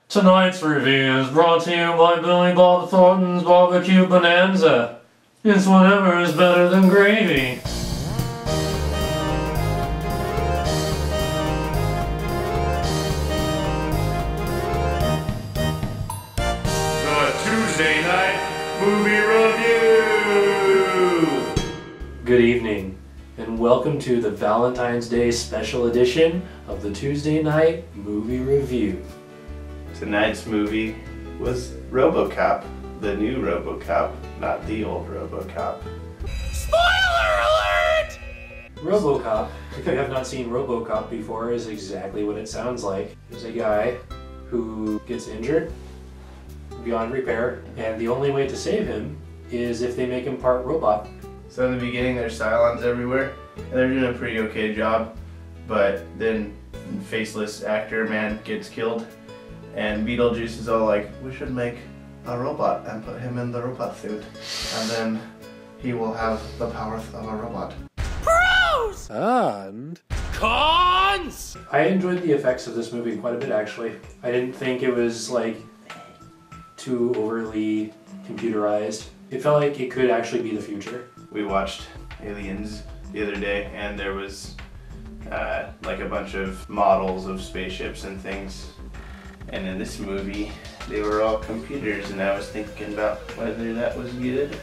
Tonight's review is brought to you by Billy Bob Thornton's Barbecue Bonanza. It's whatever is better than gravy. The Tuesday Night Movie Review! Good evening, and welcome to the Valentine's Day special edition of the Tuesday Night Movie Review. Tonight's movie was Robocop, the new Robocop, not the old Robocop. Spoiler alert! Robocop, if you have not seen Robocop before, is exactly what it sounds like. There's a guy who gets injured beyond repair, and the only way to save him is if they make him part robot. So in the beginning there's Cylons everywhere, and they're doing a pretty okay job, but then faceless actor man gets killed, and Beetlejuice is all like, we should make a robot and put him in the robot suit, and then he will have the powers of a robot. Pros! And cons! I enjoyed the effects of this movie quite a bit, actually. I didn't think it was like too overly computerized. It felt like it could actually be the future. We watched Aliens the other day, and there was like a bunch of models of spaceships and things. And in this movie, they were all computers, and I was thinking about whether that was good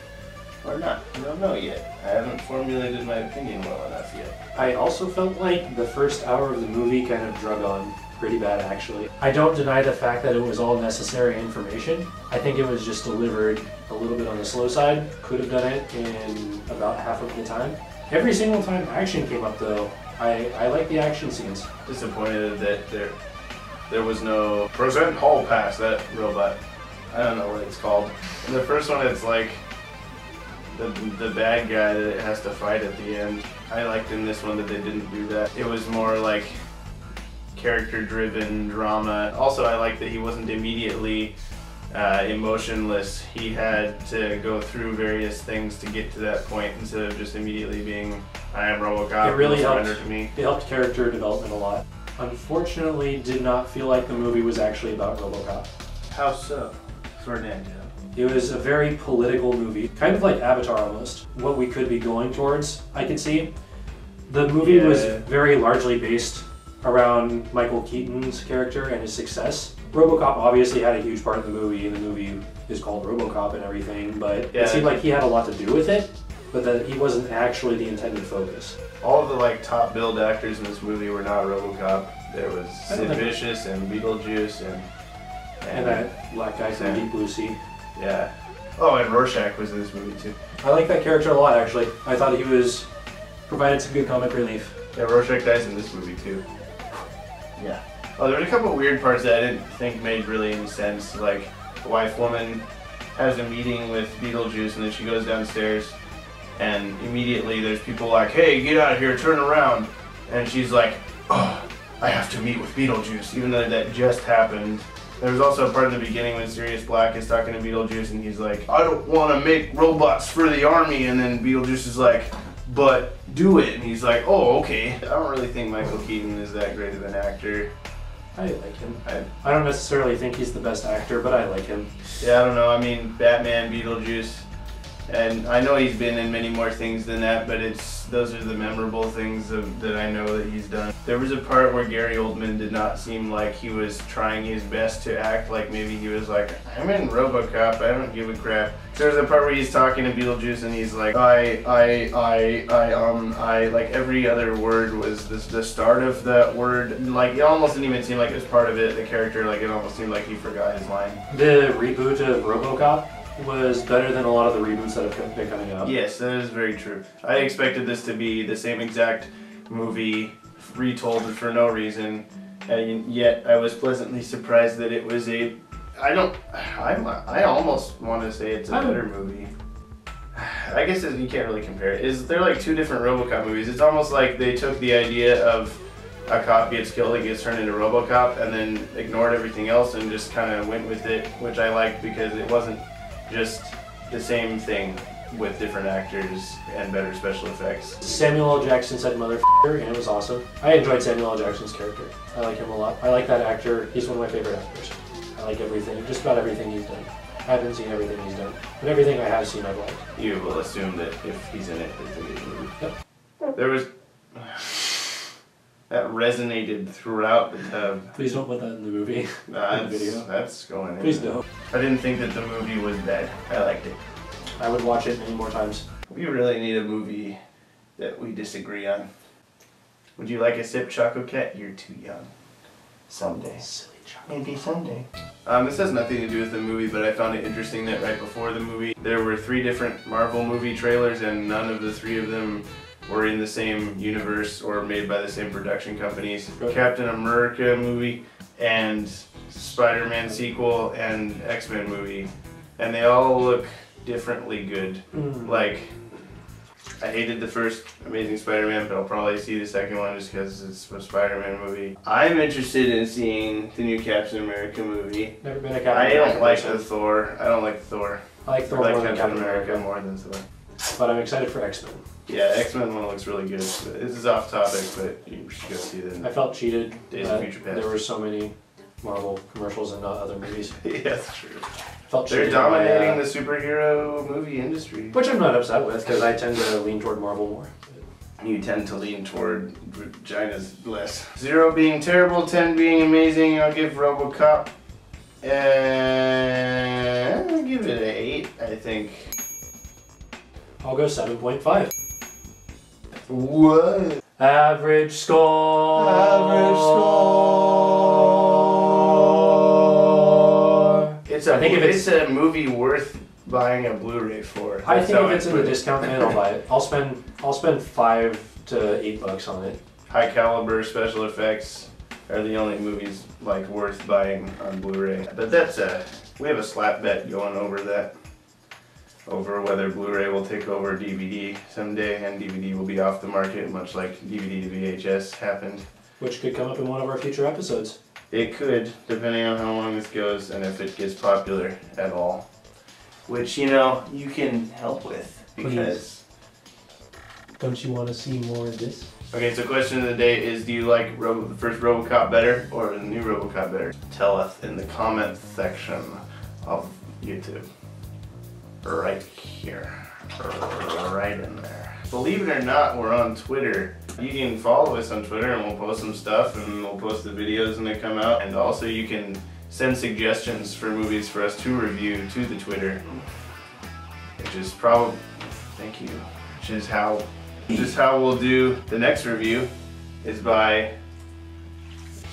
or not. I don't know yet. I haven't formulated my opinion well enough yet. I also felt like the first hour of the movie kind of drug on pretty bad, actually. I don't deny the fact that it was all necessary information. I think it was just delivered a little bit on the slow side. Could have done it in about half of the time. Every single time action came up, though, I like the action scenes. Disappointed that there was no present hall pass, that robot. I don't know what it's called. In the first one, it's like the bad guy that it has to fight at the end. I liked in this one that they didn't do that. It was more like character-driven drama. Also, I liked that he wasn't immediately emotionless. He had to go through various things to get to that point instead of just immediately being, I am Robocop. It really helped. To me. It helped character development a lot. Unfortunately, did not feel like the movie was actually about Robocop. How so, Fernando? It was a very political movie, kind of like Avatar almost. What we could be going towards, I could see. The movie was very largely based around Michael Keaton's character and his success. Robocop obviously had a huge part in the movie, and the movie is called Robocop and everything, but it seemed like he had a lot to do with it, but that he wasn't actually the intended focus. All of the top billed actors in this movie were not Robocop. There was Sid Vicious and Beetlejuice and that black guy from Deep Blue Sea. Yeah. Oh, and Rorschach was in this movie too. I like that character a lot, actually. I thought he provided some good comic relief. Yeah, Rorschach dies in this movie too. Yeah. Oh, there were a couple of weird parts that I didn't think made really any sense. Like, the wife woman has a meeting with Beetlejuice, and then she goes downstairs, and immediately there's people like, hey, get out of here, turn around. And she's like, oh, I have to meet with Beetlejuice, even though that just happened. There was also a part in the beginning when Sirius Black is talking to Beetlejuice, and he's like, I don't want to make robots for the army. And then Beetlejuice is like, but do it. And he's like, oh, okay. I don't really think Michael Keaton is that great of an actor. I like him. I don't necessarily think he's the best actor, but I like him. Yeah, I don't know. I mean, Batman, Beetlejuice, and I know he's been in many more things than that, but those are the memorable things that I know that he's done. There was a part where Gary Oldman did not seem like he was trying his best to act like maybe he was like, I'm in Robocop, I don't give a crap. There's a part where he's talking to Beetlejuice and he's like, like every other word was the start of that word. Like, it almost didn't even seem like it was part of it, the character, like it almost seemed like he forgot his line. The reboot of Robocop was better than a lot of the reboots that have been coming out. Yes, that is very true. I expected this to be the same exact movie retold for no reason, and yet I was pleasantly surprised that it was I almost want to say it's a better movie. I guess you can't really compare it. They're like two different Robocop movies. It's almost like they took the idea of a cop gets killed and gets turned into Robocop and then ignored everything else and just kind of went with it, which I liked because it wasn't just the same thing with different actors and better special effects. Samuel L. Jackson said motherfucker, and it was awesome. I enjoyed Samuel L. Jackson's character. I like him a lot. I like that actor. He's one of my favorite actors. I like everything, just about everything he's done. I haven't seen everything he's done, but everything I have seen I've liked. You will assume that if he's in it, it's a good movie. Yep. There was... That resonated throughout the tub. Please don't put that in the movie. Nah, in the video. That's going in. Please don't. I didn't think that the movie was bad. I liked it. I would watch it many more times. We really need a movie that we disagree on. Would you like a sip, Choco Cat? You're too young. Someday. Silly chocolate. Maybe someday. This has nothing to do with the movie, but I found it interesting that right before the movie, there were 3 different Marvel movie trailers, and none of the 3 of them were in the same universe or made by the same production companies. Good. Captain America movie and Spider-Man sequel and X-Men movie, and they all look differently good. Like, I hated the first Amazing Spider-Man, but I'll probably see the second one just because it's a Spider-Man movie. I'm interested in seeing the new Captain America movie. Never been a Captain I America don't like person. the Thor. I don't like Thor. I like Thor I more like than Captain America more than Thor. But I'm excited for X-Men. Yeah, X-Men one looks really good. This is off topic, but you should go see I that. felt cheated Days that of Future Past. there were so many Marvel commercials and not other movies. Yeah, that's true. Felt They're cheated dominating by, the superhero movie industry. which I'm not upset with because I tend to lean toward Marvel more. You tend to lean toward vaginas less. 0 being terrible, 10 being amazing. I'll give Robocop. I'll give it an 8, I think. I'll go 7.5. What? Average score. Average score. It's a movie worth buying a Blu-ray for. I That's think how if it's in put the it. discount bin, I'll buy it. I'll spend $5 to $8 on it. High caliber special effects are the only movies like worth buying on Blu-ray. But that's we have a slap bet going over that. Over whether Blu-ray will take over DVD someday, and DVD will be off the market, much like DVD to VHS happened. Which could come up in one of our future episodes. It could, depending on how long this goes and if it gets popular at all. Which, you know, you can help with, because... Don't you want to see more of this? Okay, so question of the day is, do you like the first Robocop better, or the new Robocop better? Tell us in the comment section of YouTube. Right here. Right in there. Believe it or not, we're on Twitter. You can follow us on Twitter and we'll post some stuff and we'll post the videos when they come out. And also you can send suggestions for movies for us to review to the Twitter. Which is probably... Thank you. Which is how we'll do the next review, is by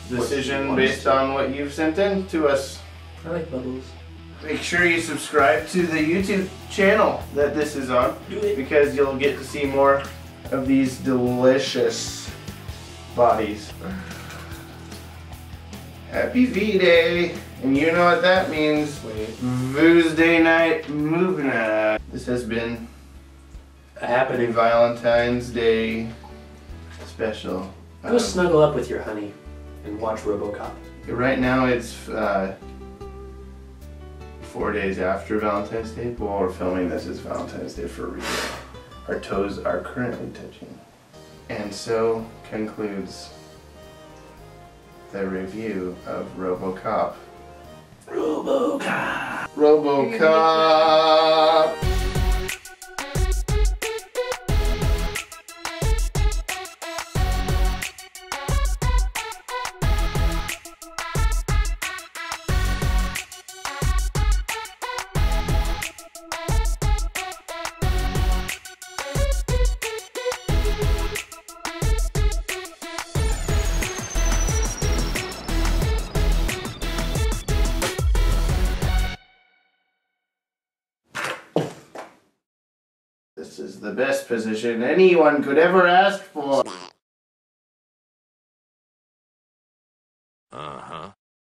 decision based on what you've sent in to us. I like bubbles. Make sure you subscribe to the YouTube channel that this is on, because you'll get to see more of these delicious bodies. Happy V-Day! And you know what that means. Tuesday night movie night. This has been a happening Valentine's Day special. Go snuggle up with your honey and watch Robocop. Right now it's 4 days after Valentine's Day, but while we're filming this, it's Valentine's Day for real. Our toes are currently touching. And so concludes the review of Robocop. Robocop! Robocop! This is the best position anyone could ever ask for.